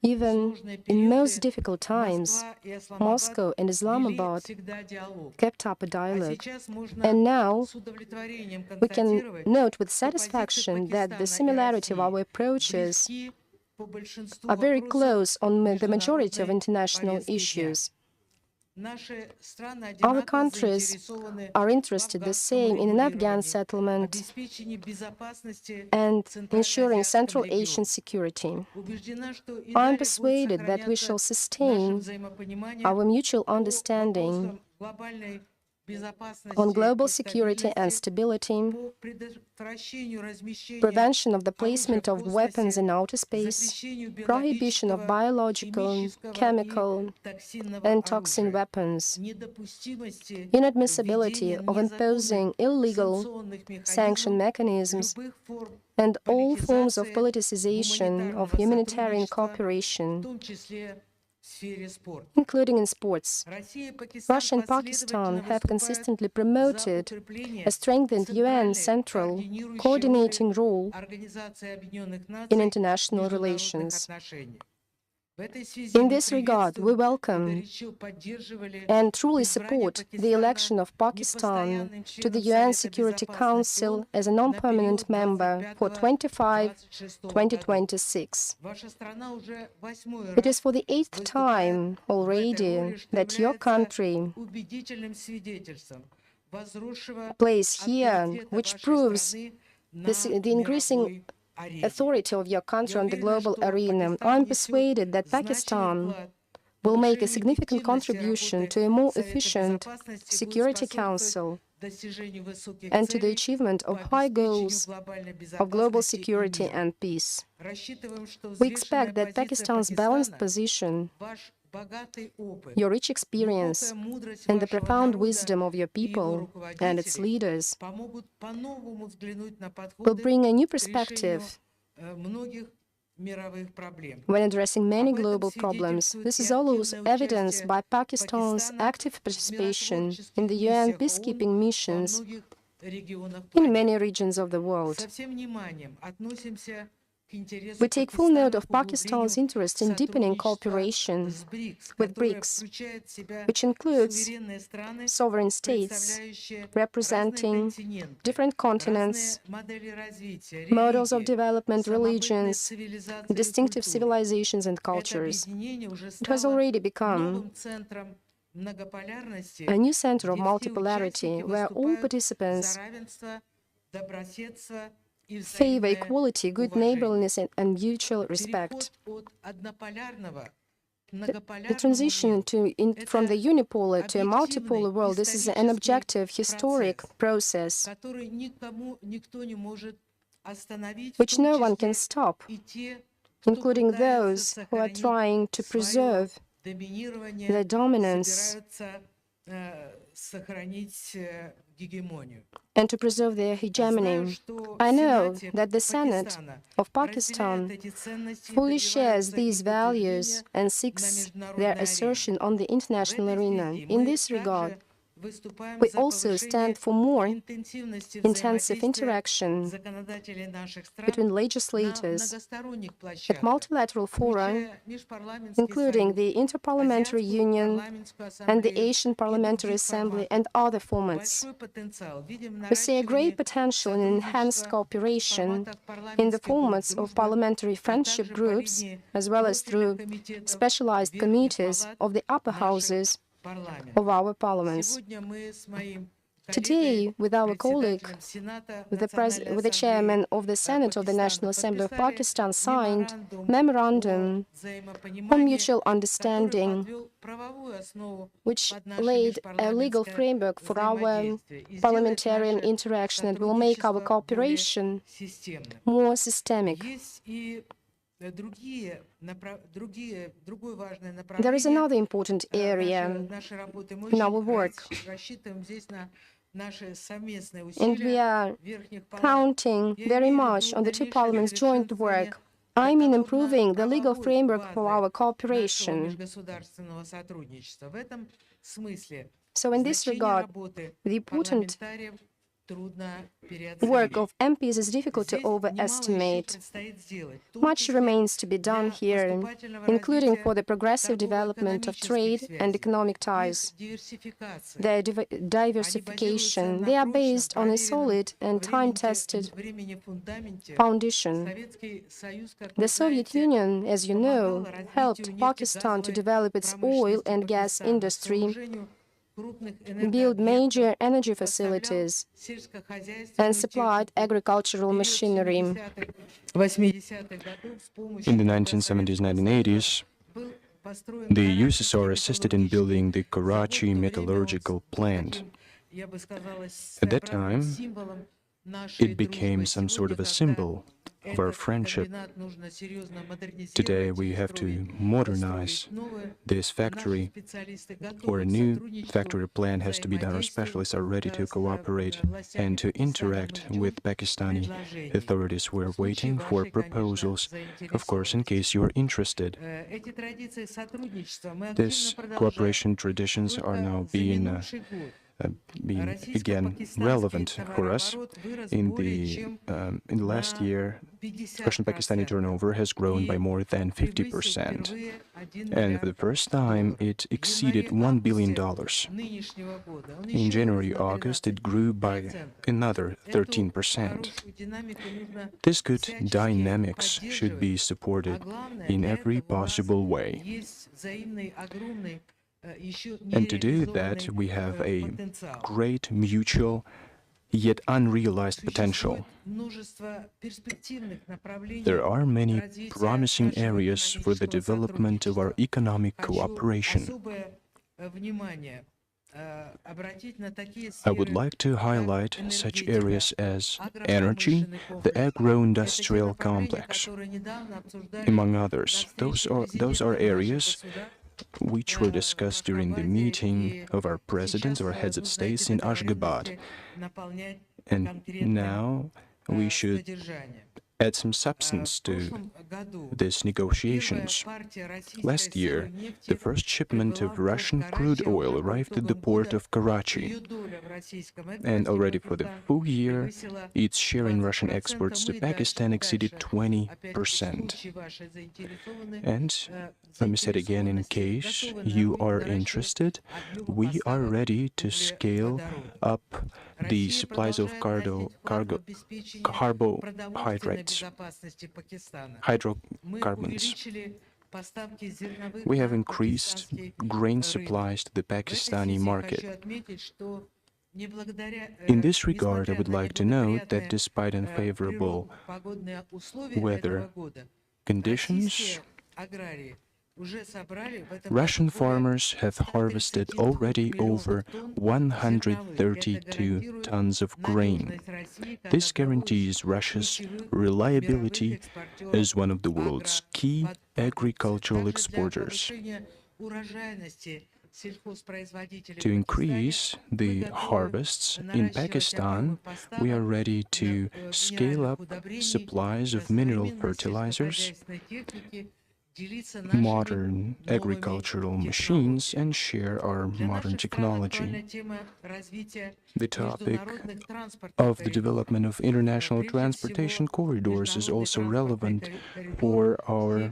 Even in most difficult times, Moscow and Islamabad kept up a dialogue. And now we can note with satisfaction that the similarity of our approaches are very close on the majority of international issues. Our countries are interested the same in an Afghan settlement and ensuring Central Asian security. I am persuaded that we shall sustain our mutual understanding on global security and stability, prevention of the placement of weapons in outer space, prohibition of biological, chemical, and toxin weapons, inadmissibility of imposing illegal sanction mechanisms, and all forms of politicization of humanitarian cooperation, including in sports. Russia and Pakistan have consistently promoted a strengthened UN central coordinating role in international relations. In this regard, we welcome and truly support the election of Pakistan to the UN Security Council as a non-permanent member for 2025-2026. It is for the 8th time already that your country plays here, which proves the increasing authority of your country on the global arena. I'm persuaded that Pakistan will make a significant contribution to a more efficient Security Council and to the achievement of high goals of global security and peace. We expect that Pakistan's balanced position, your rich experience, and the profound wisdom of your people and its leaders will bring a new perspective when addressing many global problems. This is also evidenced by Pakistan's active participation in the UN peacekeeping missions in many regions of the world. We take full note of Pakistan's interest in deepening cooperation with BRICS, which includes sovereign states representing different continents, models of development, religions, distinctive civilizations and cultures. It has already become a new center of multipolarity where all participants favor equality, good neighborliness, and mutual respect. The transition from the unipolar to a multipolar world, this is an objective, historic process which no one can stop, including those who are trying to preserve the dominance and to preserve their hegemony. I know that the Senate of Pakistan fully shares these values and seeks their assertion on the international arena. In this regard, we also stand for more intensive interaction between legislators at multilateral fora, including the Interparliamentary Union and the Asian Parliamentary Assembly and other formats. We see a great potential in enhanced cooperation in the formats of parliamentary friendship groups, as well as through specialized committees of the upper houses of our parliaments. Today, with our colleague, with the chairman of the Senate of the National Assembly of Pakistan, signed memorandum on mutual understanding, which laid a legal framework for our parliamentarian interaction and will make our cooperation more systemic. There is another important area in our work, and we are counting very much on the two parliaments' joint work. I mean improving the legal framework for our cooperation. So in this regard, the important work of MPs is difficult to overestimate. Much remains to be done here, including for the progressive development of trade and economic ties. Their diversification, they are based on a solid and time-tested foundation. The Soviet Union, as you know, helped Pakistan to develop its oil and gas industry, build major energy facilities, and supplied agricultural machinery. In the 1970s, 1980s, the USSR assisted in building the Karachi metallurgical plant. At that time, it became some sort of a symbol of our friendship. Today, we have to modernize this factory, or a new factory plan has to be done. Our specialists are ready to cooperate and to interact with Pakistani authorities. We're waiting for proposals, of course, in case you're interested. These cooperation traditions are now being again relevant for us. In the last year, Russian-Pakistani turnover has grown by more than 50%. And for the first time, it exceeded $1 billion. In January-August, it grew by another 13%. This good dynamics should be supported in every possible way. And to do that, we have a great mutual yet unrealized potential. There are many promising areas for the development of our economic cooperation. I would like to highlight such areas as energy, the agro-industrial complex, among others. Those are areas which were discussed during the meeting of our presidents, our heads of states in Ashgabat. And now we should add some substance to these negotiations. Last year, the first shipment of Russian crude oil arrived at the port of Karachi. And already for the full year, its share in Russian exports to Pakistan exceeded 20%. And let me say it again, in case you are interested, we are ready to scale up the supplies of carbohydrates, hydrocarbons. We have increased grain supplies to the Pakistani market. In this regard, I would like to note that despite unfavorable weather conditions, Russian farmers have harvested already over 132 tons of grain. This guarantees Russia's reliability as one of the world's key agricultural exporters. To increase the harvests in Pakistan, we are ready to scale up supplies of mineral fertilizers, modern agricultural machines, and share our modern technology. The topic of the development of international transportation corridors is also relevant for our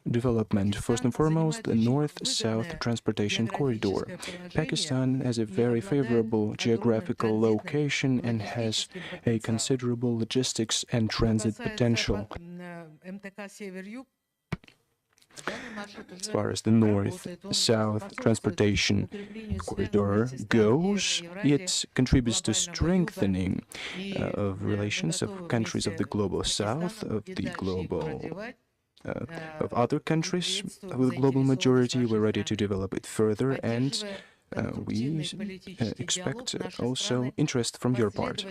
development. First and foremost, the North-South Transportation Corridor. Pakistan has a very favorable geographical location and has a considerable logistics and transit potential. As far as the North-South Transportation Corridor goes, it contributes to strengthening of relations of countries of the Global South, of other countries with global majority. We're ready to develop it further, and we expect also interest from your part.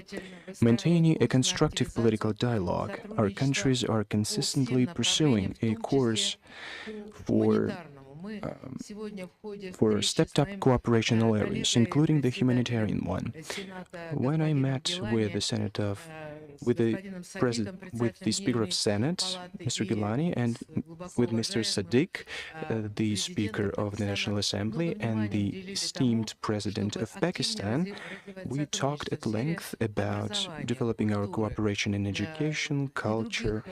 Maintaining a constructive political dialogue, our countries are consistently pursuing a course for stepped-up cooperation in all areas, including the humanitarian one. When I met with the Senate of with the Speaker of Senate, Mr. Gilani, and with Mr. Sadiq, the Speaker of the National Assembly, and the esteemed President of Pakistan. We talked at length about developing our cooperation in education, culture,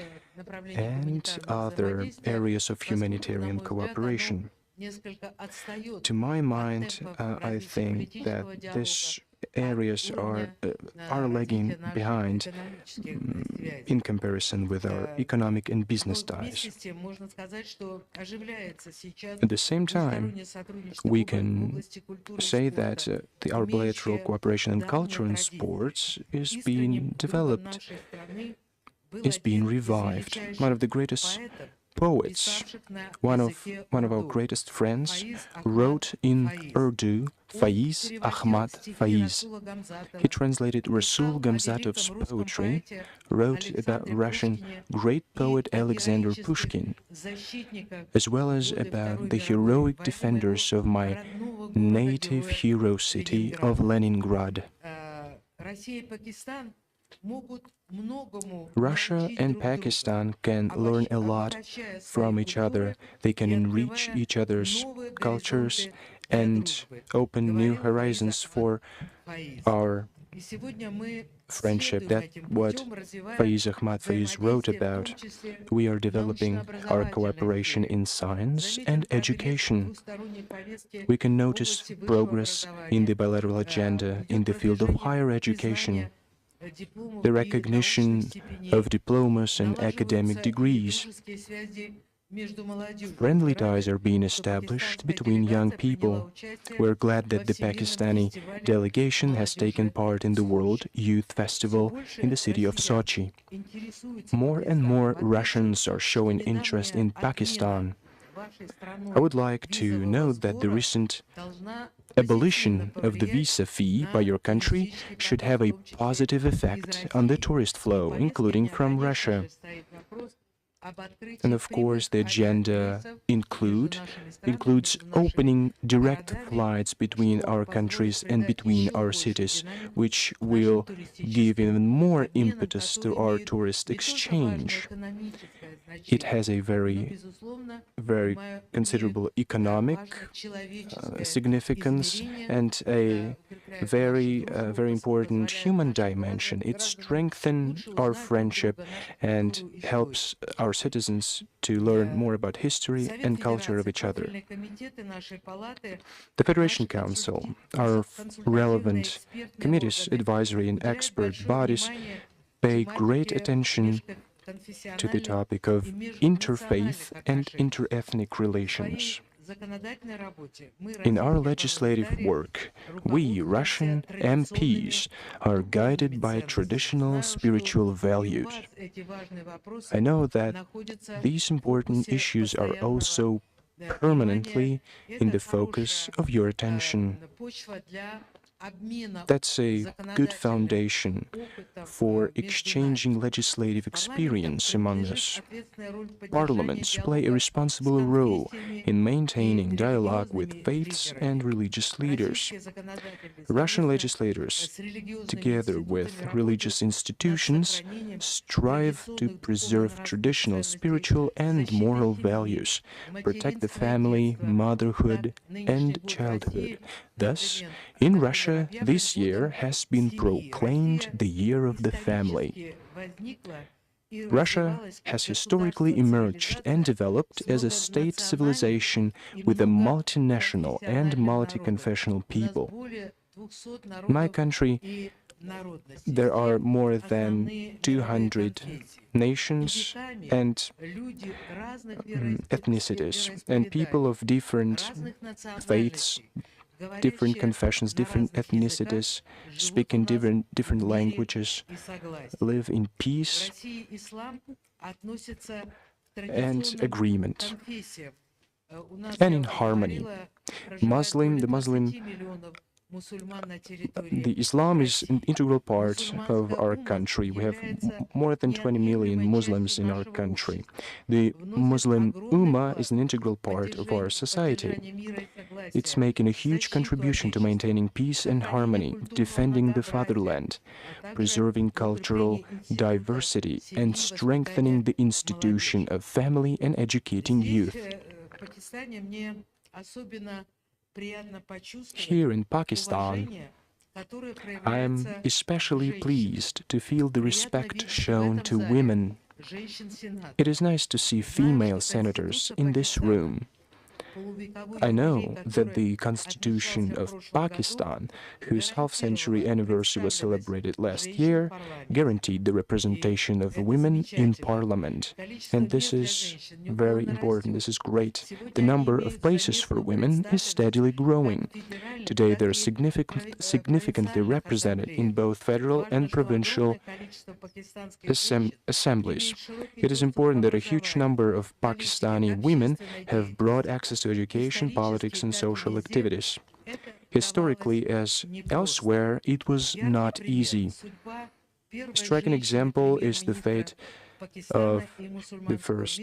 and other areas of humanitarian cooperation. To my mind, I think that these areas are lagging behind in comparison with our economic and business ties. At the same time, we can say that our bilateral cooperation in culture and sports is being developed, is being revived. One of the greatest poets, one of our greatest friends, wrote in Urdu, Faiz Faiz. He translated Rasul Gamzatov's poetry, wrote about Russian great poet Alexander Pushkin, as well as about the heroic defenders of my native hero city of Leningrad. Russia and Pakistan can learn a lot from each other. They can enrich each other's cultures and open new horizons for our friendship. That's what Faiz wrote about. We are developing our cooperation in science and education. We can notice progress in the bilateral agenda in the field of higher education, the recognition of diplomas and academic degrees. Friendly ties are being established between young people. We're glad that the Pakistani delegation has taken part in the World Youth Festival in the city of Sochi. More and more Russians are showing interest in Pakistan. I would like to note that the recent abolition of the visa fee by your country should have a positive effect on the tourist flow, including from Russia. And of course, the agenda includes opening direct flights between our countries and between our cities, which will give even more impetus to our tourist exchange. It has a very considerable economic significance and a very important human dimension. It strengthens our friendship and helps our citizens to learn more about history and culture of each other. The Federation Council, our relevant committees, advisory and expert bodies pay great attention to the topic of interfaith and interethnic relations. In our legislative work, we Russian MPs are guided by traditional spiritual values. I know that these important issues are also permanently in the focus of your attention. That's a good foundation for exchanging legislative experience among us. Parliaments play a responsible role in maintaining dialogue with faiths and religious leaders. Russian legislators, together with religious institutions, strive to preserve traditional spiritual and moral values, protect the family, motherhood, and childhood. Thus, in Russia, this year has been proclaimed the Year of the Family. Russia has historically emerged and developed as a state civilization with a multinational and multi-confessional people. In my country, there are more than 200 nations and ethnicities, and people of different faiths, different confessions, different ethnicities, speaking different languages, live in peace and agreement and in harmony. The Muslim the Islam is an integral part of our country. We have more than 20 million Muslims in our country. The Muslim Ummah is an integral part of our society. It's making a huge contribution to maintaining peace and harmony, defending the fatherland, preserving cultural diversity, and strengthening the institution of family and educating youth. Here in Pakistan, I am especially pleased to feel the respect shown to women. It is nice to see female senators in this room. I know that the Constitution of Pakistan, whose half-century anniversary was celebrated last year, guaranteed the representation of women in Parliament. And this is very important. This is great. The number of places for women is steadily growing. Today, they are significantly represented in both federal and provincial assemblies. It is important that a huge number of Pakistani women have broad access to education, politics, and social activities. Historically, as elsewhere, it was not easy. A striking example is the fate of the first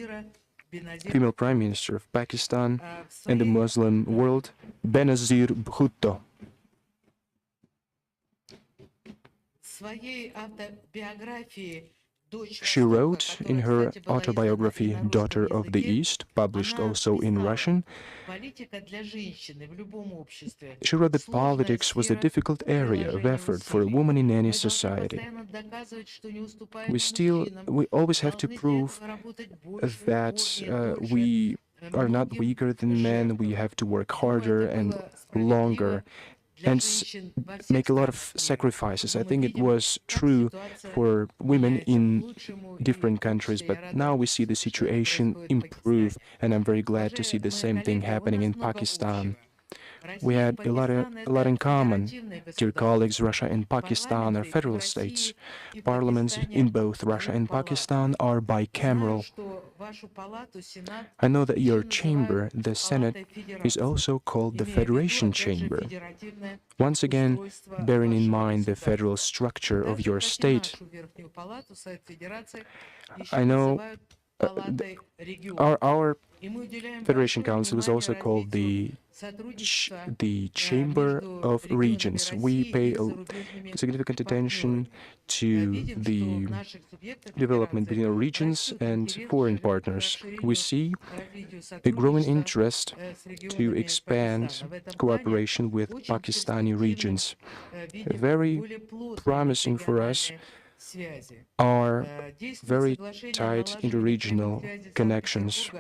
female Prime Minister of Pakistan and the Muslim world, Benazir Bhutto. She wrote in her autobiography, Daughter of the East, published also in Russian, she wrote that politics was a difficult area of effort for a woman in any society. We always have to prove that we are not weaker than men, we have to work harder and longer and make a lot of sacrifices. I think it was true for women in different countries, but now we see the situation improve, and I'm very glad to see the same thing happening in Pakistan. We had a lot in common. Dear colleagues, Russia and Pakistan are federal states. Parliaments in both Russia and Pakistan are bicameral. I know that your chamber, the Senate, is also called the Federation Chamber. Once again, bearing in mind the federal structure of your state, I know our Federation Council is also called the Chamber of Regions. We pay significant attention to the development between our regions and foreign partners. We see a growing interest to expand cooperation with Pakistani regions. Very promising for us are very tight interregional connections.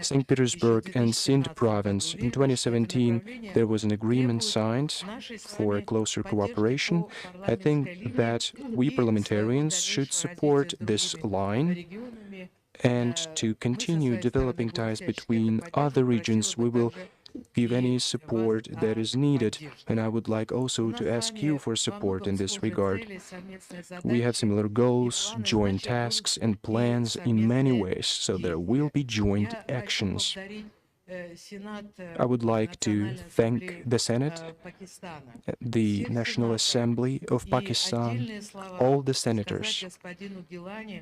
St. Petersburg and Sindh province. In 2017, there was an agreement signed for closer cooperation. I think that we parliamentarians should support this line, and to continue developing ties between other regions, we will give any support that is needed, and I would like also to ask you for support in this regard. We have similar goals, joint tasks, and plans in many ways, so there will be joint actions. I would like to thank the Senate, the National Assembly of Pakistan, all the senators,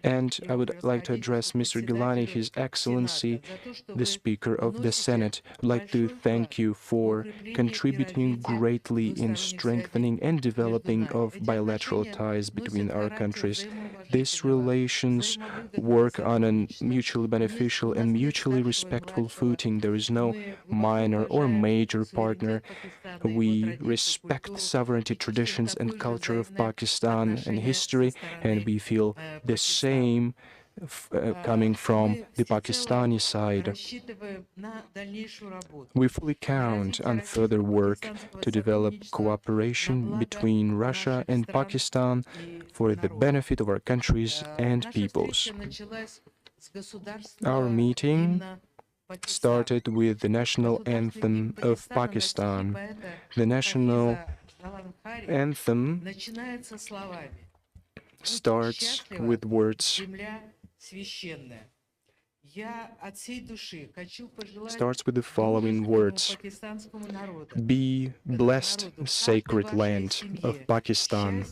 and I would like to address Mr. Gilani, His Excellency, the Speaker of the Senate. I'd like to thank you for contributing greatly in strengthening and developing of bilateral ties between our countries. These relations work on a mutually beneficial and mutually respectful footing. There is no minor or major partner. We respect sovereignty, traditions, and culture of Pakistan and history, and we feel the same coming from the Pakistani side. We fully count on further work to develop cooperation between Russia and Pakistan for the benefit of our countries and peoples. Our meeting started with the national anthem of Pakistan. The national anthem starts with words, starts with the following words. Be blessed, sacred land of Pakistan.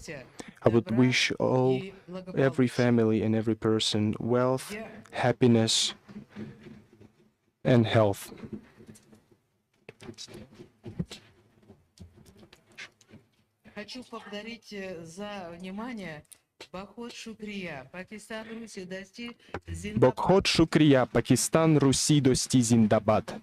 I would wish every family and every person wealth, happiness, and health. Хочу поблагодарить за внимание. Бахот Шукрия. Пакистан, Руси, Дости, Зиндабад. Бахот Шукрия. Пакистан, Руси, Дости, Зиндабад.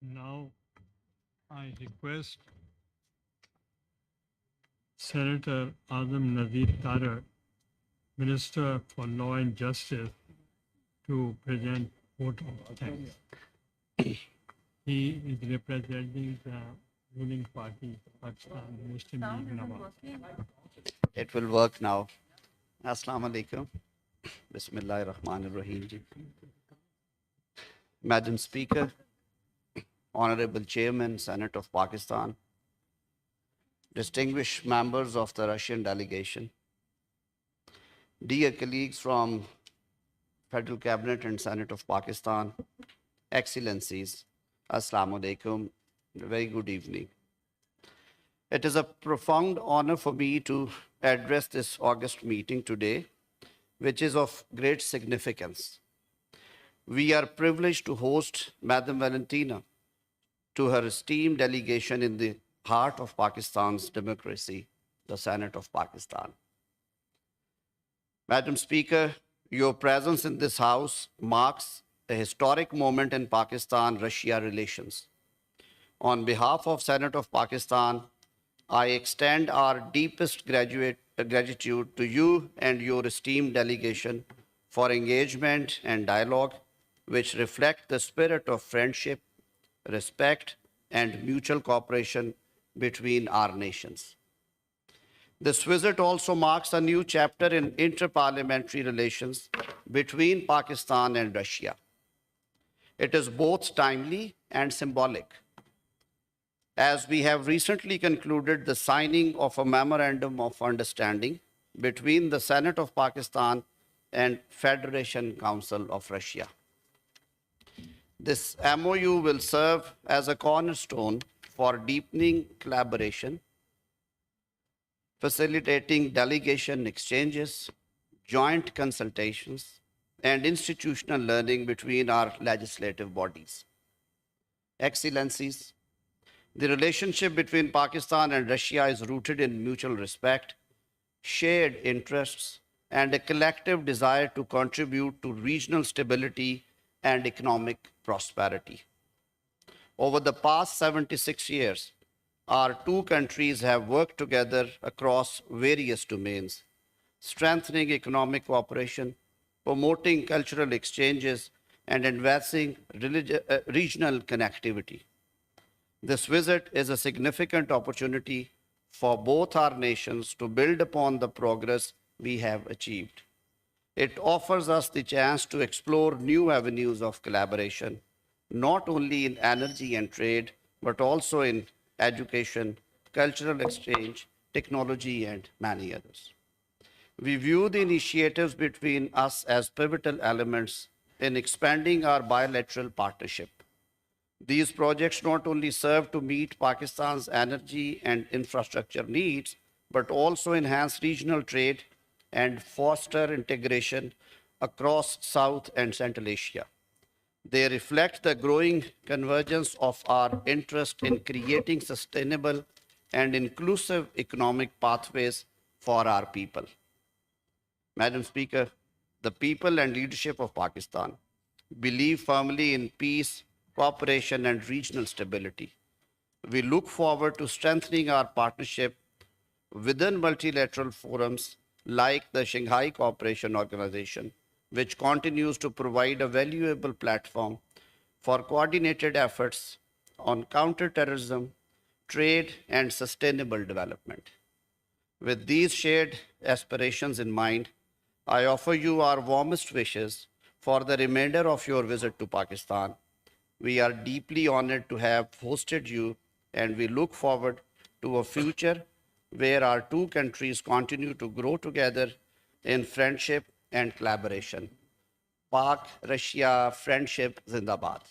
Now, I request Senator Azam Nazir Tarar, Minister for Law and Justice, to present vote of thanks. He is representing the ruling party, Pakistan Muslim League Nawaz. It will work now. Assalamu alaikum. Bismillahir Rahmanir Rahim. Madam Speaker, Honorable Chairman, Senate of Pakistan, distinguished members of the Russian delegation, dear colleagues from Federal Cabinet and Senate of Pakistan, Excellencies, Assalamu alaikum, very good evening. It is a profound honor for me to address this August meeting today, which is of great significance. We are privileged to host Madam Valentina to her esteemed delegation in the heart of Pakistan's democracy, the Senate of Pakistan. Madam Speaker, your presence in this House marks a historic moment in Pakistan-Russia relations. On behalf of Senate of Pakistan, I extend our deepest gratitude to you and your esteemed delegation for engagement and dialogue which reflect the spirit of friendship, respect, and mutual cooperation between our nations. This visit also marks a new chapter in inter-parliamentary relations between Pakistan and Russia. It is both timely and symbolic, as we have recently concluded the signing of a memorandum of understanding between the Senate of Pakistan and Federation Council of Russia. This MOU will serve as a cornerstone for deepening collaboration, facilitating delegation exchanges, joint consultations, and institutional learning between our legislative bodies. Excellencies, the relationship between Pakistan and Russia is rooted in mutual respect, shared interests, and a collective desire to contribute to regional stability and economic prosperity. Over the past 76 years, our two countries have worked together across various domains, strengthening economic cooperation, promoting cultural exchanges, and advancing regional connectivity. This visit is a significant opportunity for both our nations to build upon the progress we have achieved. It offers us the chance to explore new avenues of collaboration, not only in energy and trade, but also in education, cultural exchange, technology, and many others. We view the initiatives between us as pivotal elements in expanding our bilateral partnership. These projects not only serve to meet Pakistan's energy and infrastructure needs, but also enhance regional trade and foster integration across South and Central Asia. They reflect the growing convergence of our interest in creating sustainable and inclusive economic pathways for our people. Madam Speaker, the people and leadership of Pakistan believe firmly in peace, cooperation, and regional stability. We look forward to strengthening our partnership within multilateral forums like the Shanghai Cooperation Organization, which continues to provide a valuable platform for coordinated efforts on counterterrorism, trade, and sustainable development. With these shared aspirations in mind, I offer you our warmest wishes for the remainder of your visit to Pakistan. We are deeply honored to have hosted you, and we look forward to a future where our two countries continue to grow together in friendship and collaboration. Pak-Russia friendship Zindabad.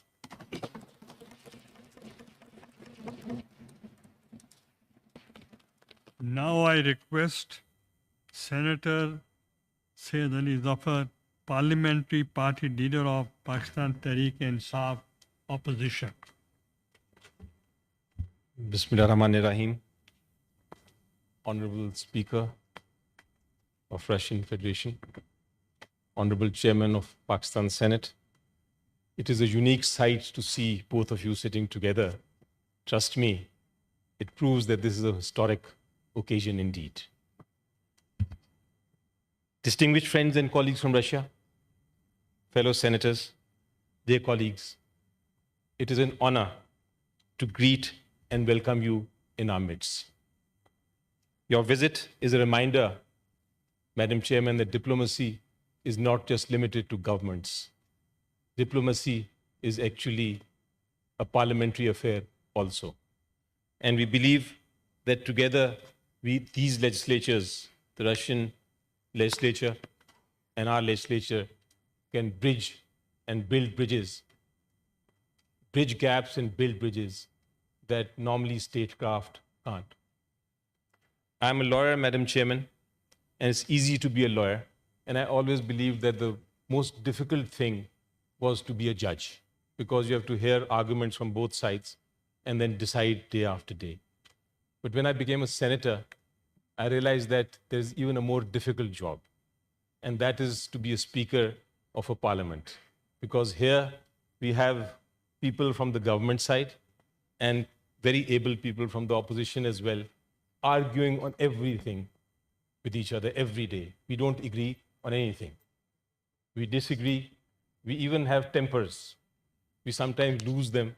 Now I request Senator Sayyid Ali Zafar, Parliamentary Party Leader of Pakistan Tehreek-e-Insaf Opposition. Bismillahirrahmanirrahim. Honorable Speaker of Russian Federation, Honorable Chairman of Pakistan Senate, it is a unique sight to see both of you sitting together. Trust me, it proves that this is a historic occasion indeed. Distinguished friends and colleagues from Russia, fellow senators, dear colleagues, it is an honor to greet and welcome you in our midst. Your visit is a reminder, Madam Chairman, that diplomacy is not just limited to governments. Diplomacy is actually a parliamentary affair also. And we believe that together, these legislatures, the Russian legislature and our legislature, can bridge and build bridges, bridge gaps and build bridges that normally statecraft can't. I'm a lawyer, Madam Chairman, and it's easy to be a lawyer. And I always believed that the most difficult thing was to be a judge, because you have to hear arguments from both sides and then decide day after day. But when I became a senator, I realized that there's even a more difficult job, and that is to be a speaker of a parliament. Because here we have people from the government side and very able people from the opposition as well, arguing on everything with each other every day. We don't agree on anything. We disagree. We even have tempers. We sometimes lose them.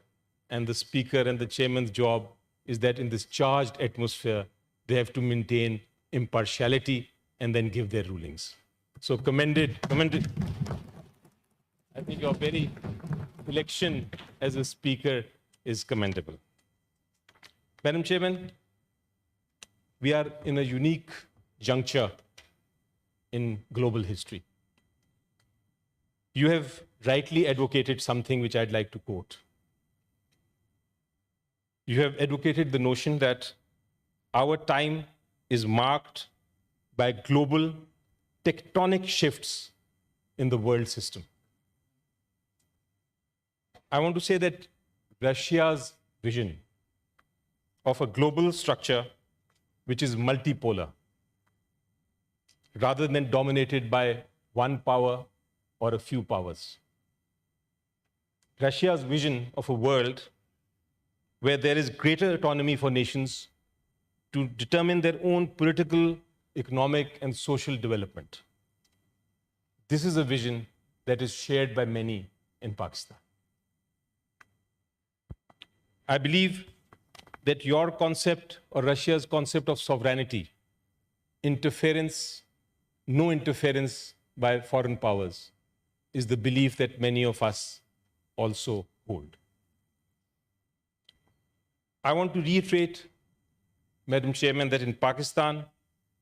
And the speaker and the chairman's job is that in this charged atmosphere, they have to maintain impartiality and then give their rulings. So commended. I think your very election as a speaker is commendable. Madam Chairman, we are in a unique juncture in global history. You have rightly advocated something which I'd like to quote. You have advocated the notion that our time is marked by global tectonic shifts in the world system. I want to say that Russia's vision of a global structure which is multipolar, rather than dominated by one power or a few powers. Russia's vision of a world where there is greater autonomy for nations to determine their own political, economic, and social development. This is a vision that is shared by many in Pakistan. I believe that your concept or Russia's concept of sovereignty, interference, no interference by foreign powers, is the belief that many of us also hold. I want to reiterate, Madam Chairman, that in Pakistan,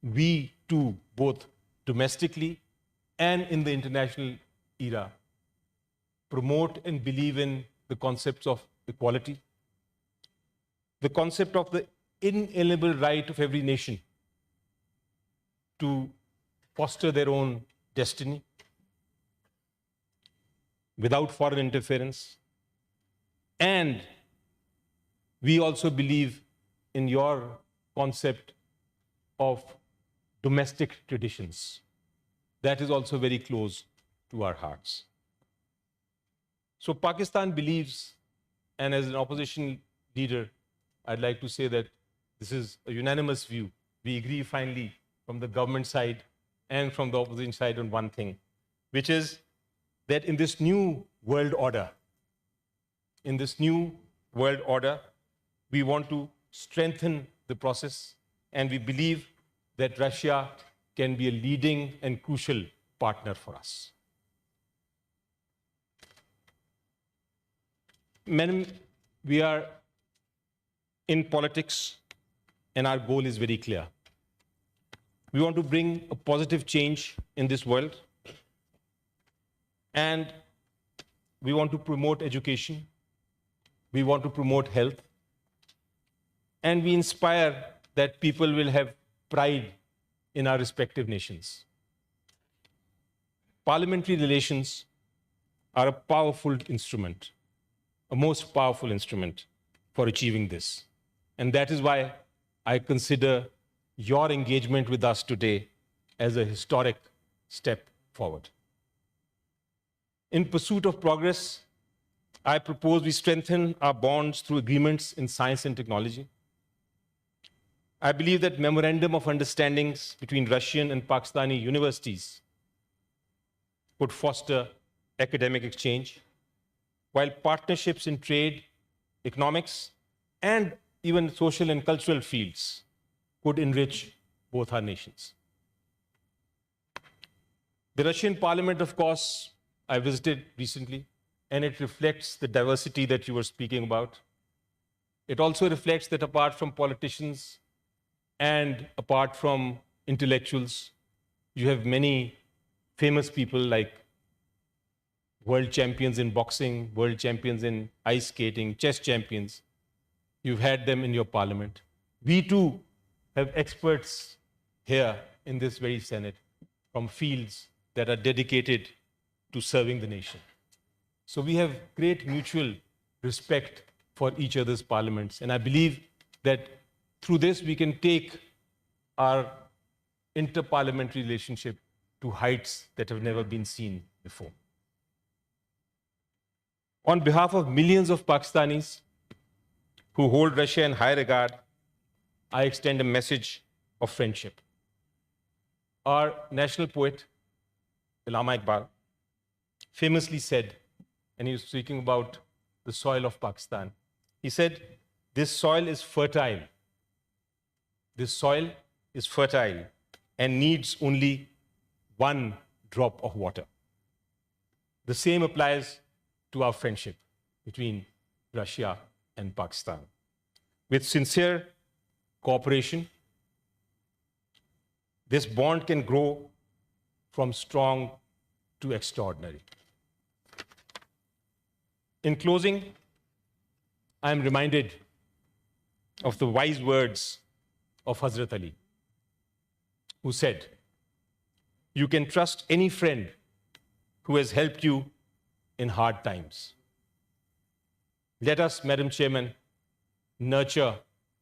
we too, both domestically and in the international era, promote and believe in the concepts of equality, the concept of the inalienable right of every nation to foster their own destiny without foreign interference. And we also believe in your concept of domestic traditions. That is also very close to our hearts. So Pakistan believes, and as an opposition leader, I'd like to say that this is a unanimous view, we agree finally from the government side and from the opposition side on one thing, which is that in this new world order, we want to strengthen the process, and we believe that Russia can be a leading and crucial partner for us. Madam, we are in politics, and our goal is very clear. We want to bring a positive change in this world, and we want to promote education, we want to promote health, and we inspire that people will have pride in our respective nations. Parliamentary relations are a powerful instrument, a most powerful instrument for achieving this. And that is why I consider your engagement with us today as a historic step forward. In pursuit of progress, I propose we strengthen our bonds through agreements in science and technology. I believe that memorandum of understandings between Russian and Pakistani universities would foster academic exchange, while partnerships in trade, economics, and even social and cultural fields could enrich both our nations. The Russian parliament, of course, I visited recently, and it reflects the diversity that you were speaking about. It also reflects that apart from politicians and apart from intellectuals, you have many famous people like world champions in boxing, world champions in ice skating, chess champions. You've had them in your parliament. We too have experts here in this very Senate from fields that are dedicated to serving the nation. So we have great mutual respect for each other's parliaments. And I believe that through this, we can take our inter-parliamentary relationship to heights that have never been seen before. On behalf of millions of Pakistanis who hold Russia in high regard, I extend a message of friendship. Our national poet, Allama Iqbal, famously said, and he was speaking about the soil of Pakistan, he said, "This soil is fertile. This soil is fertile and needs only one drop of water." The same applies to our friendship between Russia and Pakistan. With sincere cooperation, this bond can grow from strong to extraordinary. In closing, I am reminded of the wise words of Hazrat Ali, who said, "You can trust any friend who has helped you in hard times." Let us, Madam Chairman, nurture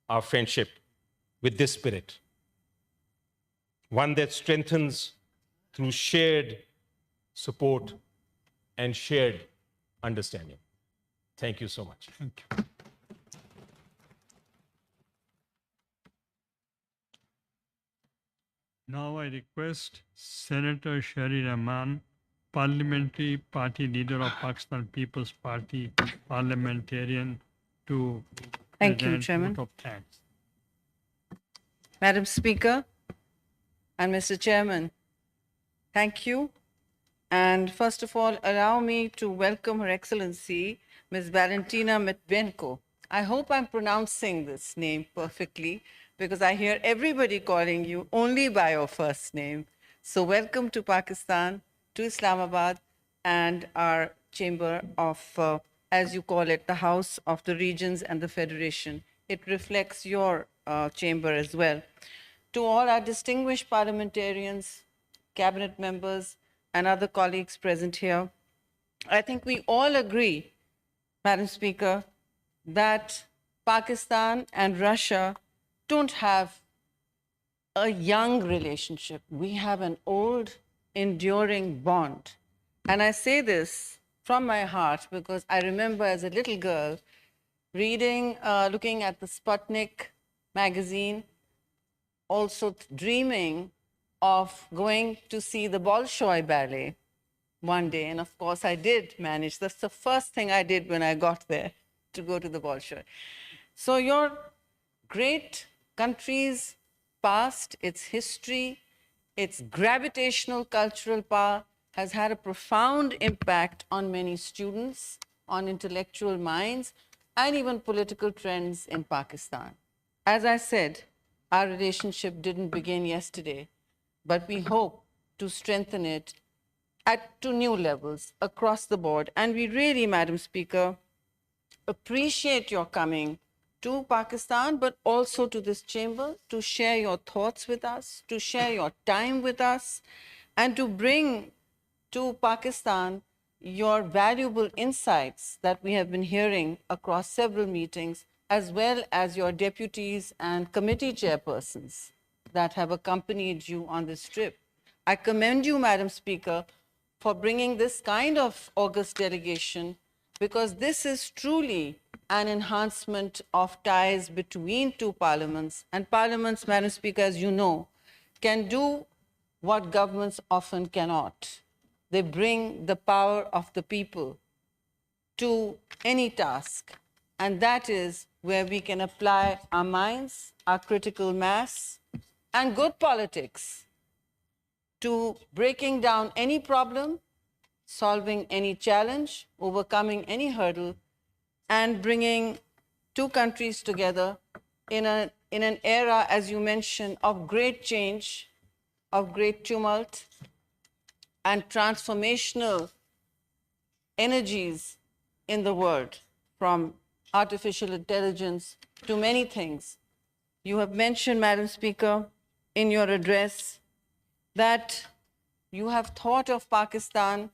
our friendship with this spirit, one that strengthens through shared support and shared understanding. Thank you so much. Thank you. Now I request Senator Shari Rahman, Parliamentary Party Leader of Pakistan People's Party, parliamentarian, to Thank you, present Chairman. vote of thanks. Madam Speaker and Mr. Chairman, thank you. And first of all, allow me to welcome Her Excellency, Ms. Valentina Matvenko. I hope I'm pronouncing this name perfectly, because I hear everybody calling you only by your first name. So welcome to Pakistan, to Islamabad, and our chamber of, as you call it, the House of the Regions and the Federation. It reflects your chamber as well. To all our distinguished parliamentarians, cabinet members, and other colleagues present here, I think we all agree, Madam Speaker, that Pakistan and Russia don't have a young relationship. We have an old, enduring bond. And I say this from my heart because I remember as a little girl reading, looking at the Sputnik magazine, also dreaming of going to see the Bolshoi Ballet one day. And of course, I did manage. That's the first thing I did when I got there, to go to the Bolshoi. So your great country's past, its history, its gravitational cultural power has had a profound impact on many students, on intellectual minds, and even political trends in Pakistan. As I said, our relationship didn't begin yesterday, but we hope to strengthen it to new levels across the board. And we really, Madam Speaker, appreciate your coming to Pakistan, but also to this chamber, to share your thoughts with us, to share your time with us, and to bring to Pakistan your valuable insights that we have been hearing across several meetings, as well as your deputies and committee chairpersons that have accompanied you on this trip. I commend you, Madam Speaker, for bringing this kind of august delegation, because this is truly an enhancement of ties between two parliaments. And parliaments, Madam Speaker, as you know, can do what governments often cannot. They bring the power of the people to any task. And that is where we can apply our minds, our critical mass, and good politics to breaking down any problem, solving any challenge, overcoming any hurdle, and bringing two countries together in an era, as you mentioned, of great change, of great tumult, and transformational energies in the world, from artificial intelligence to many things. You have mentioned, Madam Speaker, in your address that you have thought of Pakistan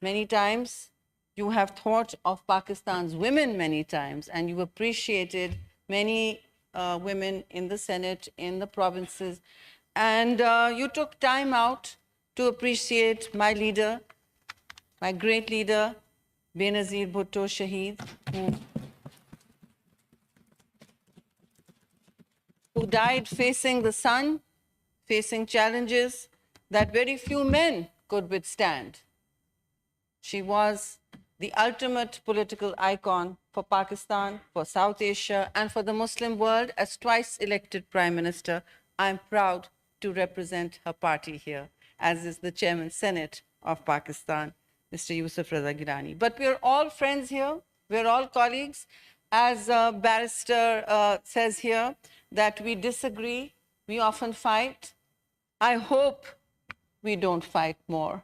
many times. You have thought of Pakistan's women many times, and you appreciated many women in the Senate, in the provinces. And you took time out to appreciate my leader, my great leader, Benazir Bhutto Shaheed, who died facing the sun, facing challenges that very few men could withstand. She was the ultimate political icon for Pakistan, for South Asia, and for the Muslim world. As twice elected Prime Minister, I'm proud to represent her party here, as is the Chairman Senate of Pakistan, Mr. Yusuf Raza Gilani. But we're all friends here. We're all colleagues. As a barrister says here, that we disagree, we often fight. I hope we don't fight more.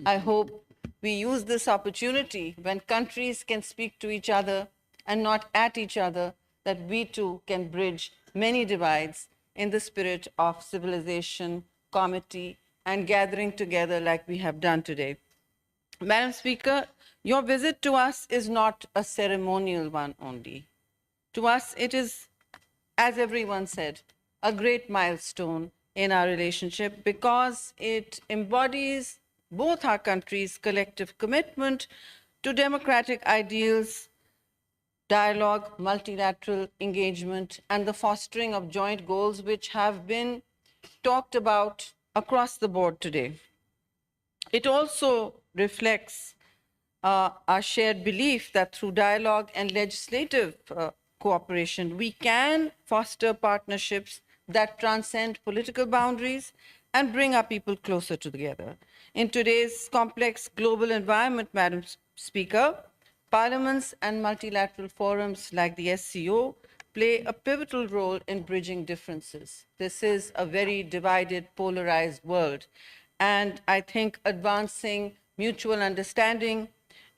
I hope we use this opportunity when countries can speak to each other and not at each other, that we too can bridge many divides in the spirit of civilization, comity, and gathering together like we have done today. Madam Speaker, your visit to us is not a ceremonial one only. To us, it is, as everyone said, a great milestone in our relationship, because it embodies both our countries' collective commitment to democratic ideals, dialogue, multilateral engagement, and the fostering of joint goals which have been talked about across the board today. It also reflects our shared belief that through dialogue and legislative cooperation, we can foster partnerships that transcend political boundaries and bring our people closer together. In today's complex global environment, Madam Speaker, parliaments and multilateral forums like the SCO play a pivotal role in bridging differences. This is a very divided, polarized world, and I think advancing mutual understanding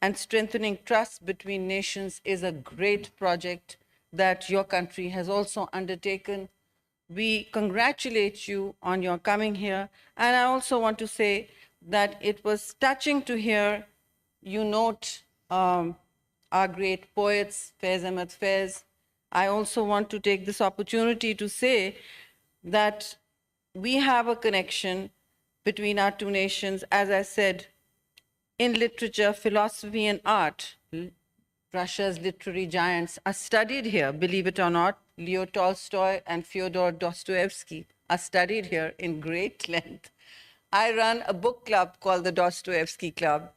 and strengthening trust between nations is a great project that your country has also undertaken. We congratulate you on your coming here, and I also want to say that it was touching to hear you note our great poets, Faiz Ahmed Faiz. I also want to take this opportunity to say that we have a connection between our two nations. As I said, in literature, philosophy, and art, Russia's literary giants are studied here, believe it or not. Leo Tolstoy and Fyodor Dostoevsky are studied here in great length. I run a book club called the Dostoevsky Club,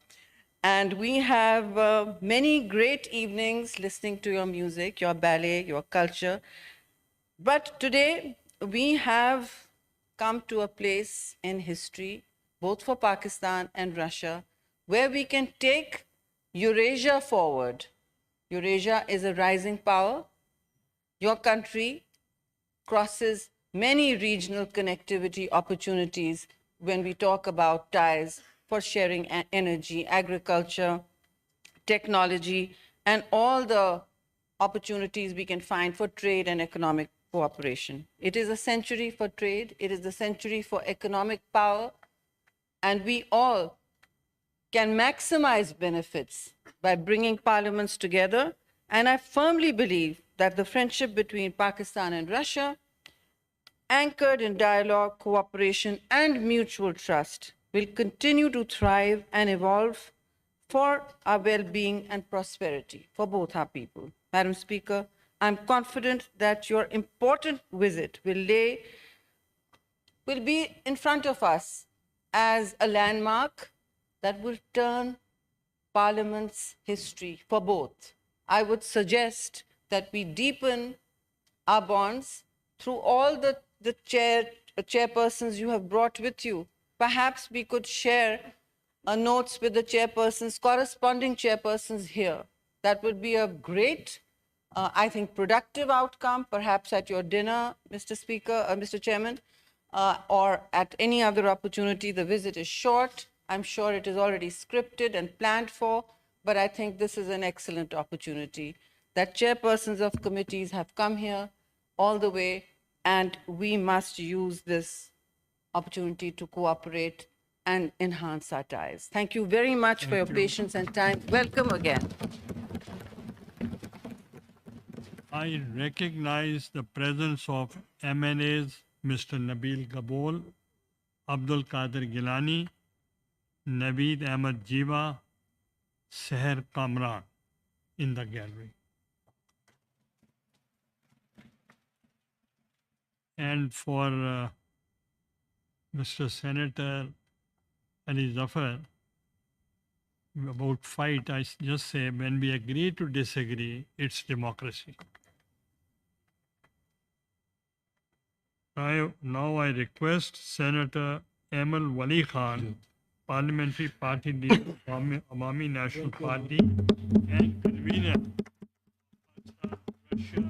and we have many great evenings listening to your music, your ballet, your culture. But today, we have come to a place in history, both for Pakistan and Russia, where we can take Eurasia forward. Eurasia is a rising power. Your country crosses many regional connectivity opportunities when we talk about ties for sharing energy, agriculture, technology, and all the opportunities we can find for trade and economic cooperation. It is a century for trade, it is the century for economic power, and we all can maximize benefits by bringing parliaments together. And I firmly believe that the friendship between Pakistan and Russia, anchored in dialogue, cooperation, and mutual trust, will continue to thrive and evolve for our well-being and prosperity for both our people. Madam Speaker, I'm confident that your important visit will be in front of us as a landmark that will turn Parliament's history for both. I would suggest that we deepen our bonds through all the chairpersons you have brought with you. Perhaps we could share notes with the chairpersons, corresponding chairpersons here. That would be a great, I think, productive outcome, perhaps at your dinner, Mr. Chairman, or at any other opportunity. The visit is short. I'm sure it is already scripted and planned for, but I think this is an excellent opportunity that chairpersons of committees have come here all the way, and we must use this opportunity to cooperate and enhance our ties. Thank you very much for your patience and time. Welcome again. I recognize the presence of MNAs Mr. Nabil Gabol, Abdul Qadir Gilani, Naveed Ahmed Jiva, Seher Kamran in the gallery. And for Mr. Senator Ali Zafar, about fight, I just say when we agree to disagree, it's democracy. Now I request Senator Emil Wali Khan, Parliamentary Party Leader, Awami National Party, and convener Russia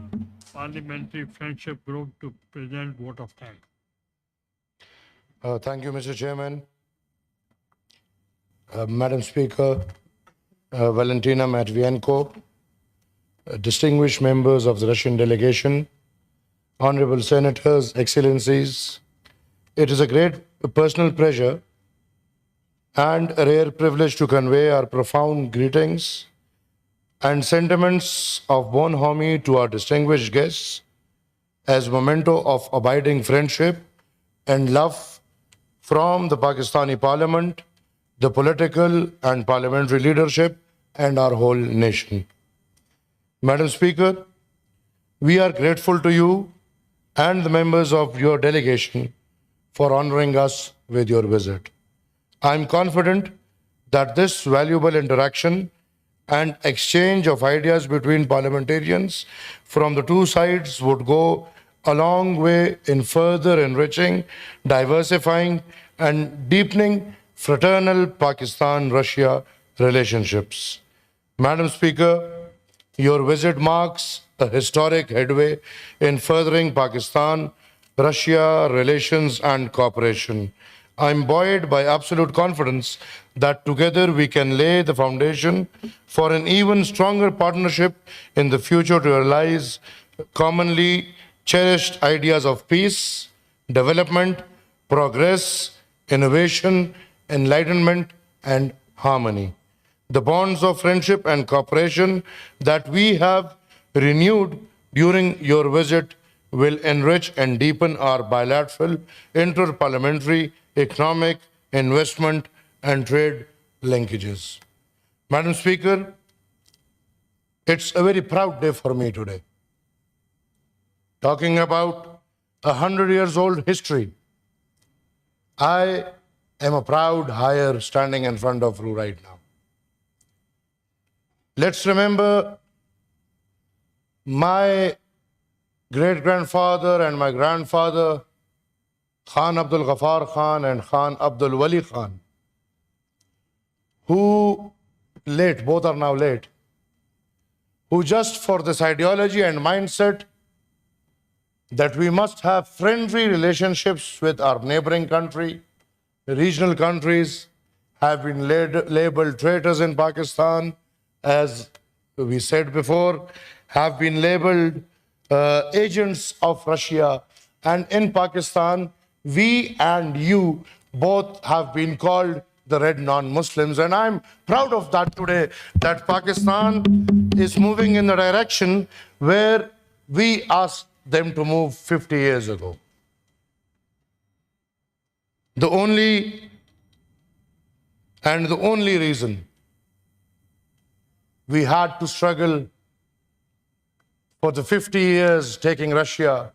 Parliamentary Friendship Group to present vote of thanks. Thank you, Mr. Chairman. Madam Speaker, Valentina Matvienko, distinguished members of the Russian delegation, honorable senators, excellencies, it is a great personal pleasure and a rare privilege to convey our profound greetings and sentiments of bonhomie to our distinguished guests as memento of abiding friendship and love from the Pakistani Parliament, the political and parliamentary leadership, and our whole nation. Madam Speaker, we are grateful to you and the members of your delegation for honoring us with your visit. I am confident that this valuable interaction and exchange of ideas between parliamentarians from the two sides would go a long way in further enriching, diversifying, and deepening fraternal Pakistan-Russia relationships. Madam Speaker, your visit marks a historic headway in furthering Pakistan-Russia relations and cooperation. I am buoyed by absolute confidence that together we can lay the foundation for an even stronger partnership in the future to realize commonly cherished ideas of peace, development, progress, innovation, enlightenment, and harmony. The bonds of friendship and cooperation that we have renewed during your visit will enrich and deepen our bilateral, inter-parliamentary, economic, investment, and trade linkages. Madam Speaker, it's a very proud day for me today. talking about 100 years old history. I am a proud hire standing in front of you right now. Let's remember my great-grandfather and my grandfather, Khan Abdul Ghaffar Khan and Khan Abdul Wali Khan, who late, both are now late, who just for this ideology and mindset that we must have friendly relationships with our neighboring country, regional countries, have been labeled traitors in Pakistan, as we said before, have been labeled agents of Russia. And in Pakistan, we and you both have been called the red non-Muslims. And I'm proud of that today, that Pakistan is moving in the direction where we asked them to move 50 years ago. The only reason we had to struggle for the 50 years taking Russia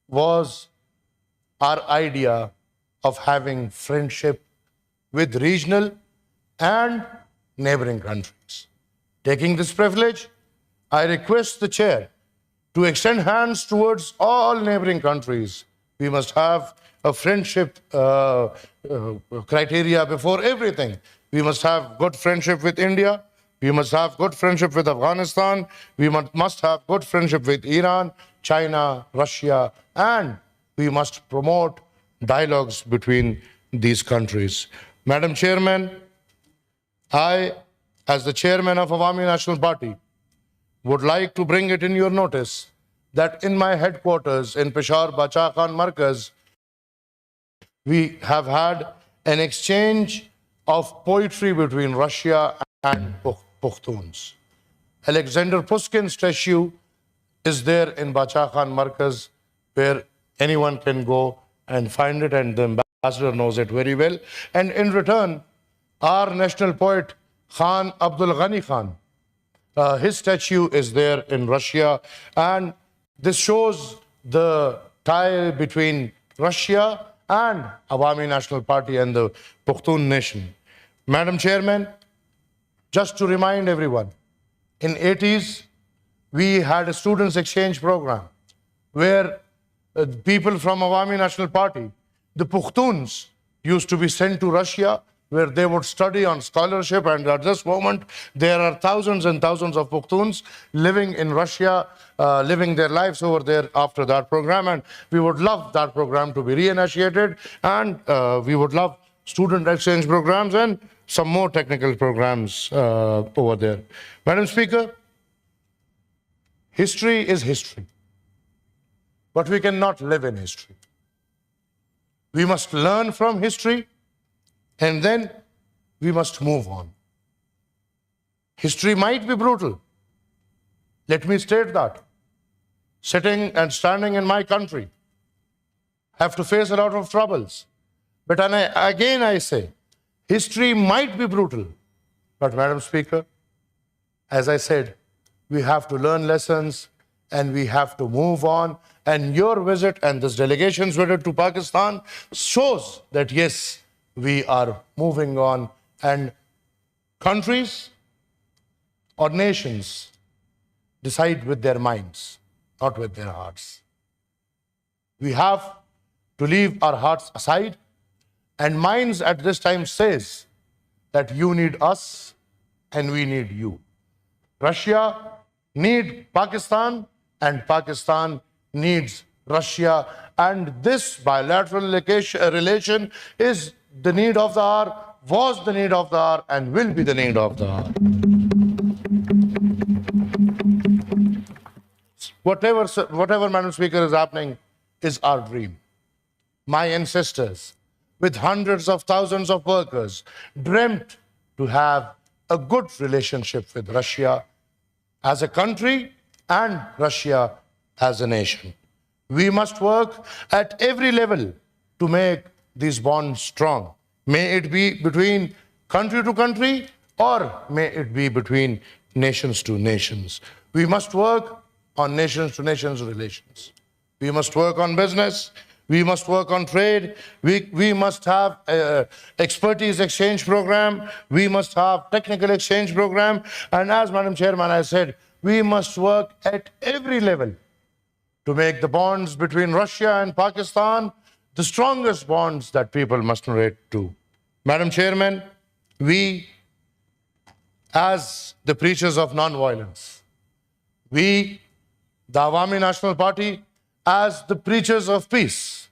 was our idea of having friendship with regional and neighboring countries. Taking this privilege, I request the chair to extend hands towards all neighboring countries. We must have a friendship criteria before everything. We must have good friendship with India. We must have good friendship with Afghanistan. We must have good friendship with Iran, China, Russia, and we must promote dialogues between these countries. Madam Chairman, I, as the chairman of Awami National Party, would like to bring it in your notice that in my headquarters in Peshawar, Bacha Khan Markaz, we have had an exchange of poetry between Russia and Pukhtuns. Alexander Pushkin's statue is there in Bacha Khan Markaz, where anyone can go and find it, and the ambassador knows it very well. And in return, our national poet, Khan Abdul Ghani Khan, his statue is there in Russia, and this shows the tie between Russia and Awami National Party and the Pushtun nation. Madam Chairman, just to remind everyone, in 80s, we had a students' exchange program where people from Awami National Party, the Pukhtuns, used to be sent to Russia, where they would study on scholarship, and at this moment, there are thousands and thousands of Pukhtuns living in Russia, living their lives over there after that program, and we would love that program to be reinitiated, and we would love student exchange programs and some more technical programs over there. Madam Speaker, history is history, but we cannot live in history. We must learn from history, and then we must move on. History might be brutal. Let me state that. Sitting and standing in my country, have to face a lot of troubles. But again I say, history might be brutal. But Madam Speaker, as I said, we have to learn lessons and we have to move on. And your visit and this delegation's visit to Pakistan shows that yes, we are moving on, and countries or nations decide with their minds, not with their hearts. We have to leave our hearts aside, and minds at this time says that you need us and we need you. Russia needs Pakistan and Pakistan needs Russia, and this bilateral relation is the need of the hour, was the need of the hour, and will be the need of the hour. Whatever, Madam Speaker, is happening is our dream. My ancestors, with hundreds of thousands of workers, dreamt to have a good relationship with Russia as a country and Russia as a nation. We must work at every level to make these bonds strong. May it be between country to country, or may it be between nations to nations. We must work on nations-to-nations relations. We must work on business. We must work on trade. We must have expertise exchange program. We must have technical exchange program. And as Madam Chairman, I said, we must work at every level to make the bonds between Russia and Pakistan the strongest bonds that people must relate to. Madam Chairman, we, as the preachers of non-violence, we, the Awami National Party, as the preachers of peace,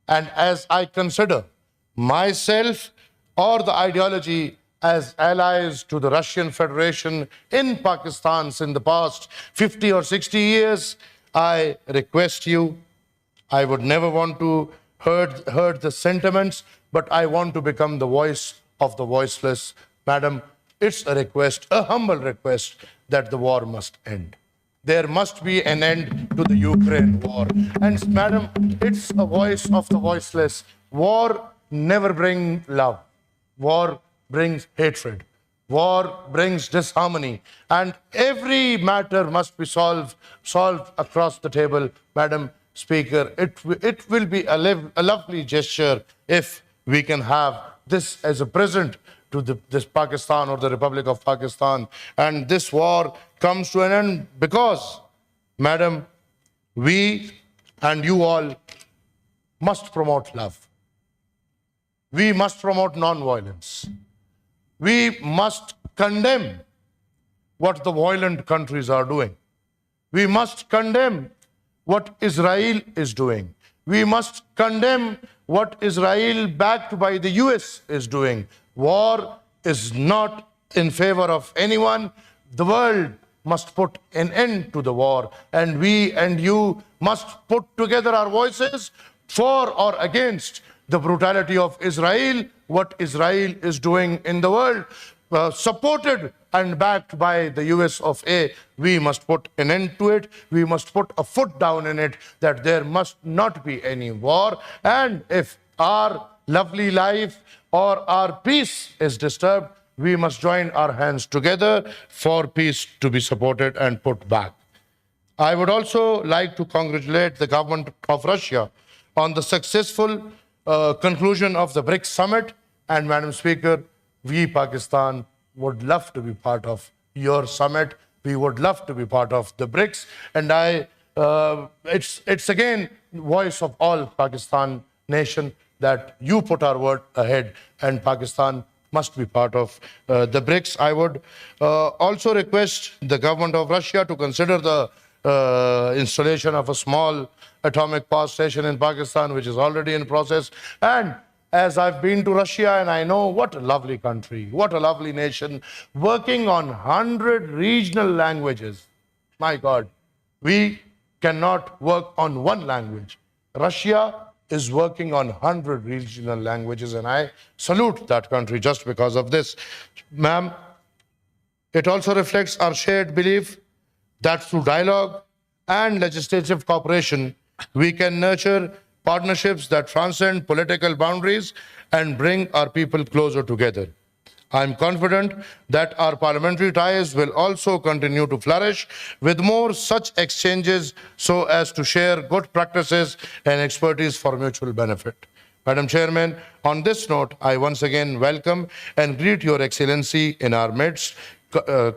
and as I consider myself or the ideology as allies to the Russian Federation in Pakistan in the past 50 or 60 years, I request you, I would never want to hurt the sentiments, but I want to become the voice of the voiceless. Madam, it's a request, a humble request, that the war must end. There must be an end to the Ukraine war. And Madam, it's a voice of the voiceless. War never brings love. War brings hatred. War brings disharmony. And every matter must be solved across the table. Madam Speaker, it will be a lovely gesture if we can have this as a present to this Pakistan or the Republic of Pakistan. And this war comes to an end because, Madam, we and you all must promote love. We must promote non-violence. We must condemn what the violent countries are doing. We must condemn what Israel is doing. We must condemn what Israel, backed by the US, is doing. War is not in favor of anyone. The world must put an end to the war, and we and you must put together our voices for or against the brutality of Israel, what Israel is doing in the world. Supported and backed by the US of A, we must put an end to it. We must put a foot down in it, that there must not be any war. And if our lovely life or our peace is disturbed, we must join our hands together for peace to be supported and put back. I would also like to congratulate the government of Russia on the successful conclusion of the BRICS summit. And Madam Speaker, we, Pakistan, would love to be part of your summit. We would love to be part of the BRICS. And it's again voice of all Pakistan nation that you put our word ahead, and Pakistan must be part of the BRICS. I would also request the government of Russia to consider the installation of a small atomic power station in Pakistan, which is already in process. And as I've been to Russia, and I know what a lovely country, what a lovely nation, working on 100 regional languages. My God, we cannot work on one language. Russia is working on 100 regional languages, and I salute that country just because of this. Ma'am, it also reflects our shared belief that through dialogue and legislative cooperation, we can nurture partnerships that transcend political boundaries and bring our people closer together. I'm confident that our parliamentary ties will also continue to flourish with more such exchanges so as to share good practices and expertise for mutual benefit. Madam Chairman, on this note, I once again welcome and greet Your Excellency in our midst,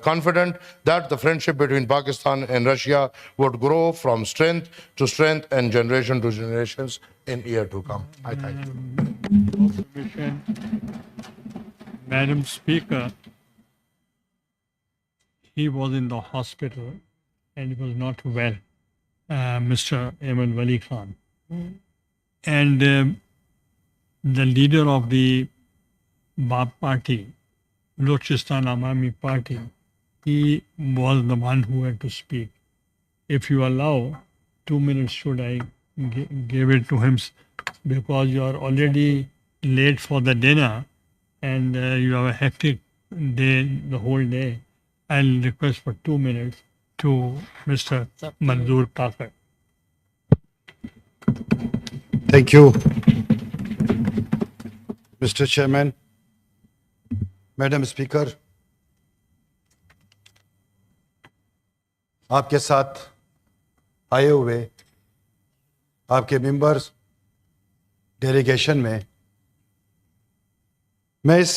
confident that the friendship between Pakistan and Russia would grow from strength to strength and generation to generations in year to come. I thank you. Madam Speaker, he was in the hospital and he was not well, Mr. Ahmed Wali Khan. And the leader of the BAP party, Balochistan Awami Party, he was the one who had to speak. If you allow 2 minutes, should I give it to him, because you are already late for the dinner and you have a hectic day, the whole day. I'll request for 2 minutes to Mr. Manzoor Kakar. Thank you, Mr. Chairman. Madam Speaker, आपके साथ آئے ہوئے آپ کے members delegation میں اس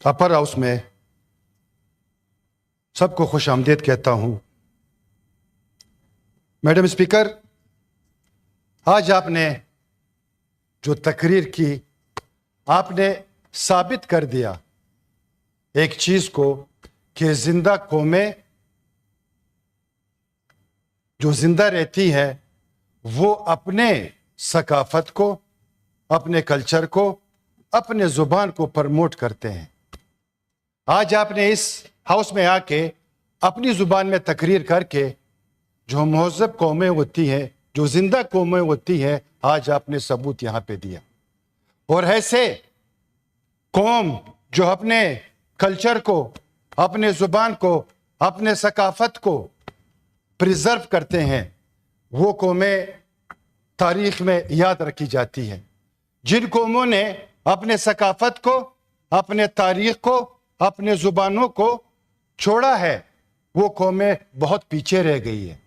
upper house میں سب کو خوش آمدید کہتا ہوں. میڈم اسپیکر، آج آپ نے جو تقریر کی، آپ نے ثابت کر دیا ایک چیز کو کہ زندہ قومیں جو زندہ رہتی ہے وہ اپنے ثقافت کو، اپنے کلچر کو، اپنے زبان کو پرموٹ کرتے ہیں. آج آپ نے اس ہاؤس میں آ کے اپنی زبان میں تقریر کر کے جو مہذب قومیں ہوتی ہیں، جو زندہ قومیں ہوتی ہیں، آج آپ نے ثبوت یہاں پہ دیا. اور ایسے قوم جو اپنے کلچر کو، اپنے زبان کو، اپنے ثقافت کو پریزرو کرتے ہیں، وہ قومیں تاریخ میں یاد رکھی جاتی ہیں. جن قوموں نے اپنے ثقافت کو، اپنے تاریخ کو، اپنے زبانوں کو چھوڑا ہے، وہ قومیں بہت پیچھے رہ گئی ہیں.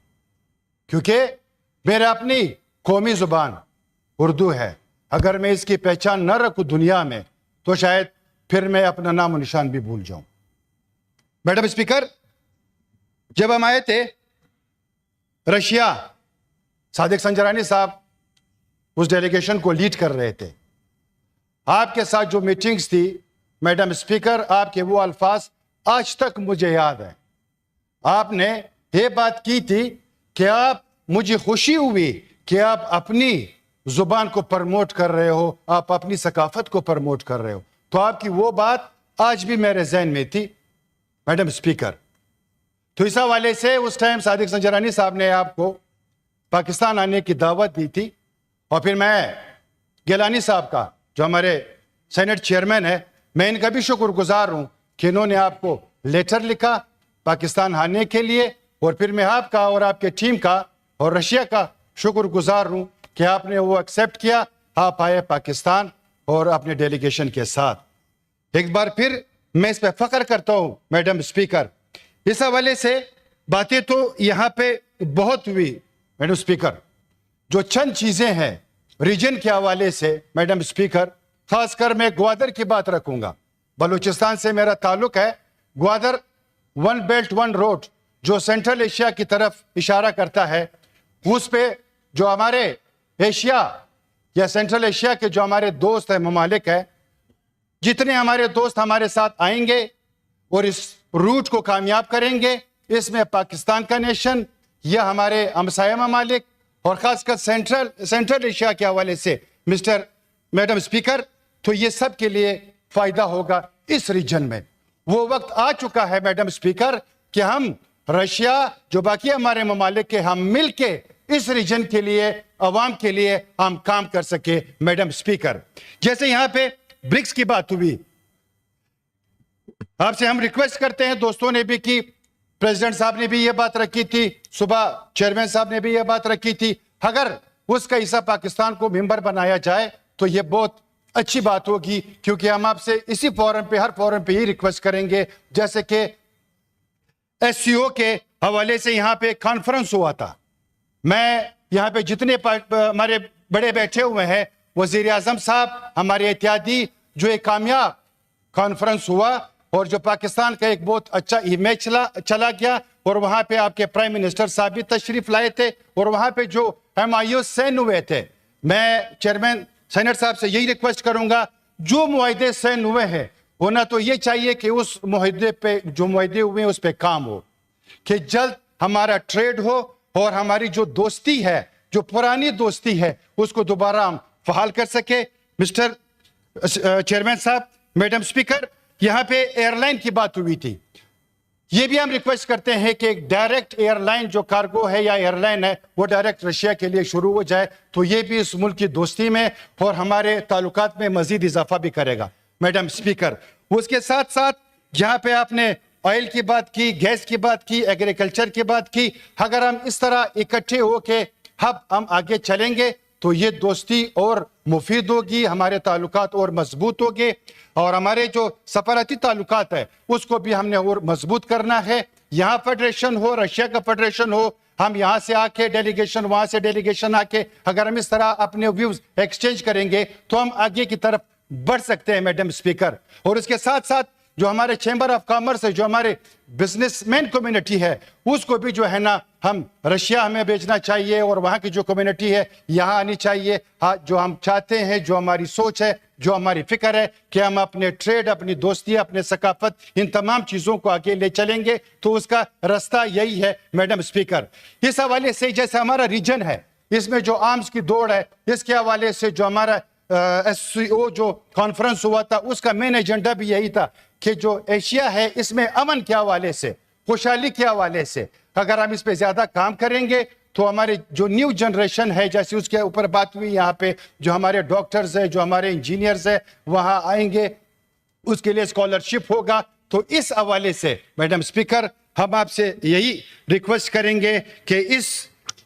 کیونکہ میرا اپنی قومی زبان اردو ہے، اگر میں اس کی پہچان نہ رکھوں دنیا میں تو شاید پھر میں اپنا نام و نشان بھی بھول جاؤں. میڈم اسپیکر، جب ہم آئے تھے رشیا، صادق سنجرانی صاحب اس ڈیلیگیشن کو لیڈ کر رہے تھے. آپ کے ساتھ جو میٹنگز تھی میڈم اسپیکر، آپ کے وہ الفاظ آج تک مجھے یاد ہیں. آپ نے یہ بات کی تھی کہ مجھے خوشی ہوئی کہ آپ اپنی زبان کو پرموٹ کر رہے ہو، آپ اپنی ثقافت کو پرموٹ کر رہے ہو. تو آپ کی وہ بات آج بھی میرے ذہن میں تھی میڈم اسپیکر. تو اس حوالے سے اس ٹائم صادق سنجرانی صاحب نے آپ کو پاکستان آنے کی دعوت دی تھی. اور پھر میں گیلانی صاحب کا، جو ہمارے سینٹ چیئرمین ہے، میں ان کا بھی شکر گزار ہوں کہ انہوں نے آپ کو لیٹر لکھا پاکستان آنے کے لیے. اور پھر میں آپ کا اور آپ کے ٹیم کا اور رشیا کا شکر گزار ہوں کہ آپ نے وہ ایکسیپٹ کیا، آپ آئے پاکستان اور اپنے ڈیلیگیشن کے ساتھ. ایک بار پھر میں اس پہ فخر کرتا ہوں میڈم اسپیکر. اس حوالے سے باتیں تو یہاں پہ بہت ہوئی میڈم اسپیکر. جو چند چیزیں ہیں ریجن کے حوالے سے میڈم اسپیکر، خاص کر میں گوادر کی بات رکھوں گا. بلوچستان سے میرا تعلق ہے. Gwadar one belt one road جو سینٹرل ایشیا کی طرف اشارہ کرتا ہے، اس پہ جو ہمارے ایشیا یا سینٹرل ایشیا کے جو ہمارے دوست ہیں، ممالک ہیں، جتنے ہمارے دوست ہمارے ساتھ آئیں گے اور اس روٹ کو کامیاب کریں گے، اس میں پاکستان کا نیشن یا ہمارے ہمسایہ ممالک اور خاص کر سینٹرل ایشیا کے حوالے سے میڈم اسپیکر، تو یہ سب کے لیے فائدہ ہوگا اس ریجن میں. وہ وقت آ چکا ہے میڈم اسپیکر کہ ہم رشیا، جو باقی ہمارے ممالک کے، ہم مل کے اس ریجن کے لیے، عوام کے لیے ہم کام کر سکے. میڈم اسپیکر، جیسے یہاں پہ برکس کی بات ہوئی، آپ سے ہم ریکویسٹ کرتے ہیں، دوستوں نے بھی کی، پریزیڈنٹ صاحب نے بھی یہ بات رکھی تھی، صبح چیئرمین صاحب نے بھی یہ بات رکھی تھی، اگر اس کا حصہ پاکستان کو ممبر بنایا جائے تو یہ بہت اچھی بات ہوگی. کیونکہ ہم آپ سے اسی فورم پہ، ہر فورم پہ یہ ریکویسٹ کریں گے. جیسے کہ ایس سی او کے حوالے سے یہاں پہ کانفرنس ہوا تھا، میں یہاں پہ جتنے ہمارے بڑے بیٹھے ہوئے ہیں، وزیر اعظم صاحب، ہمارے اتحادی، جو ایک کامیاب کانفرنس ہوا اور جو پاکستان کا ایک بہت اچھا امیج چلا گیا. اور وہاں پہ آپ کے پرائم منسٹر صاحب بھی تشریف لائے تھے اور وہاں پہ جو MIO سین ہوئے تھے، میں چیئرمین سینٹ صاحب سے یہی ریکویسٹ کروں گا، جو معاہدے سین ہوئے ہیں ہونا تو یہ چاہیے کہ اس معاہدے پہ، جو معاہدے ہوئے ہیں اس پہ کام ہو، کہ جلد ہمارا ٹریڈ ہو اور ہماری جو دوستی ہے، جو پرانی دوستی ہے، اس کو دوبارہ ہم فعال کر سکے. مسٹر چیئرمین صاحب، میڈم اسپیکر، یہاں پہ ایئر لائن کی بات ہوئی تھی. یہ بھی ہم ریکویسٹ کرتے ہیں کہ ایک ڈائریکٹ ایئر لائن جو کارگو ہے یا ایئر لائن ہے، وہ ڈائریکٹ رشیا کے لیے شروع ہو جائے، تو یہ بھی اس ملک کی دوستی میں اور ہمارے تعلقات میں مزید اضافہ بھی کرے گا. میڈم اسپیکر، اس کے ساتھ ساتھ جہاں پہ آپ نے آئل کی بات کی، گیس کی بات کی، ایگریکلچر کی بات کی، اگر ہم اس طرح اکٹھے ہو کے ہم آگے چلیں گے تو یہ دوستی اور مفید ہوگی، ہمارے تعلقات اور مضبوط ہوگے، اور ہمارے جو سفارتی تعلقات ہے اس کو بھی ہم نے اور مضبوط کرنا ہے. یہاں فیڈریشن ہو، رشیا کا فیڈریشن ہو، ہم یہاں سے آ کے ڈیلیگیشن، وہاں سے ڈیلیگیشن آ کے اگر ہم اس طرح اپنے ویوز ایکسچینج کریں گے تو ہم آگے کی طرف بڑھ سکتے ہیں میڈم اسپیکر. اور اس کے ساتھ ساتھ جو ہمارے چیمبر آف کامرس ہے، جو ہمارے بزنس مین کمیونٹی ہے، اس کو بھی جو ہے نا ہم رشیا ہمیں بھیجنا چاہیے اور وہاں کی جو کمیونٹی ہے یہاں آنی چاہیے. جو ہم چاہتے ہیں، جو ہماری سوچ ہے، جو ہماری فکر ہے کہ ہم اپنے ٹریڈ، اپنی دوستی، اپنے ثقافت، ان تمام چیزوں کو آگے لے چلیں گے تو اس کا راستہ یہی ہے میڈم اسپیکر. اس حوالے سے جیسے ہمارا ریجن ہے، اس میں جو آرمز کی دوڑ ہے، اس کے حوالے سے جو ہمارا ایس سی او جو کانفرنس ہوا تھا، اس کا مین ایجنڈا بھی یہی تھا کہ جو ایشیا ہے اس میں امن کے حوالے سے، خوشحالی کے حوالے سے اگر ہم اس پہ زیادہ کام کریں گے تو ہمارے جو نیو جنریشن ہے، جیسے اس کے اوپر بات ہوئی یہاں پہ، جو ہمارے ڈاکٹرز ہیں، جو ہمارے انجینئرز ہیں وہاں آئیں گے، اس کے لیے اسکالرشپ ہوگا. تو اس حوالے سے میڈم اسپیکر ہم آپ سے یہی ریکویسٹ کریں گے کہ اس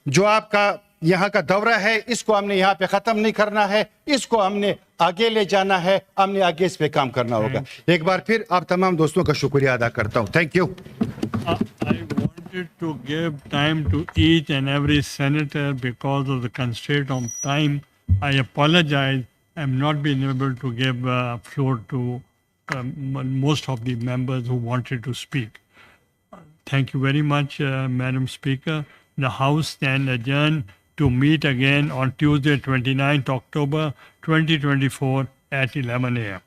جو آپ کا یہاں کا دورہ ہے اس کو ہم نے یہاں پہ ختم نہیں کرنا ہے، اس کو ہم نے آگے لے جانا ہے، ہم نے آگے اس پہ کام کرنا ہوگا. ایک بار پھر آپ تمام دوستوں کا شکریہ ادا کرتا ہوں. Thank you. I wanted to give time to each and every senator because of the constraint of time. I apologize. I'm not being able to give floor to most of the members who wanted to speak. Thank you very much, Madam Speaker. The House stands adjourned to meet again on Tuesday, 29th October 2024 at 11 a.m.